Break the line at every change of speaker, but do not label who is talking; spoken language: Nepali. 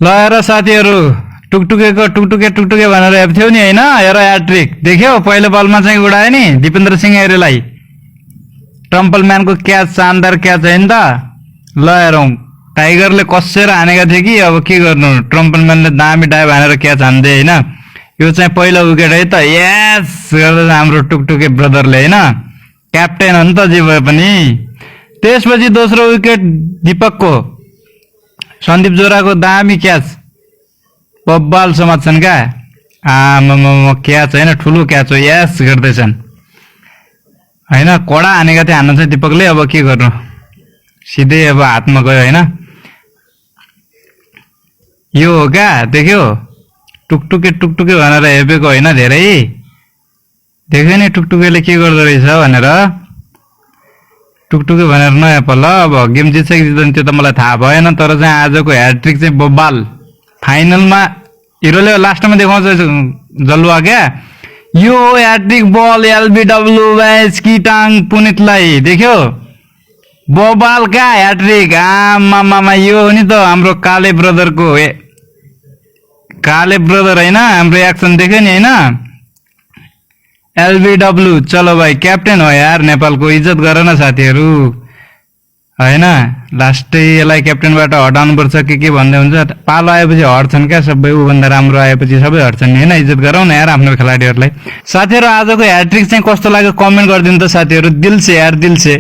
ल हेर साथीहरू टुकटुके भनेर हेर्दै थियौ नि हैन हेर ह्याट्रिक देख्यौ पहिलो बलमा चाहिँ उडायो नि दिपेन्द्र सिंह ऐरेलाई ट्रम्पल म्यानको क्याच शानदार क्याच है नि त ल हेरौं टाइगरले कसेर हानेका थिए कि अब के गर्नु ट्रम्पल म्यानले दामी डाइभ हानेर क्याच हान्दे हैन यो चाहिँ पहिलो विकेट है त यस गर्दा हाम्रो टुकटुके ब्रदरले हैन क्याप्टेन हो नि त जे भए पनि त्यसपछि दोस्रो विकेट दीपकको सन्दीप जोराको दामी क्याच बब्बाल समात्छन् क्या आमामा क्याच हैन ठुलो क्याच हो यस गर्दैछन् हैन कडा हानेका थिए हान्न चाहिँ दीपकले अब के गर्नु सिधै अब हातमा गयो हैन यो हो क्या देख्यो टुकटुके भनेर हेपेको होइन धेरै देख्यो नि टुकटुकेले के गर्दो रहेछ भनेर टुकटुके भनेर नहेप ल अब गेम जित्छ कि जित्दैन त्यो त मलाई थाहा भएन तर चाहिँ आजको ह्याट्रिक चाहिँ बब्बाल फाइनलमा हिरोले लास्टमा देखाउँछ जलुवा क्या यो ह्याट्रिक बल एलबीडब्ल्यू बाइस किटाङ पुनितलाई देख्यो बब्बाल क्या ह्याट्रिक आमामामा यो हो नि त हाम्रो काले ब्रदरको काले ब्रदर हैन हाम्रो एक्सन देख्यो नि हैन एलबीडब्ल्यू चलो भाइ क्याप्टेन हो यार नेपालको इज्जत गर न साथीहरू हैन लास्टै यसलाई क्याप्टेनबाट हटाउनु पर्छ के भन्दै हुन्छ पालो आएपछि हट्छन् क्या सबै उभन्दा राम्रो आएपछि सबै हट्छन् हैन इज्जत गरौँ न यार आफ्नो खेलाडीहरूलाई साथीहरू आजको ह्याट्रिक चाहिँ कस्तो लाग्यो कमेन्ट गरिदिनु त साथीहरू दिल से यार दिल से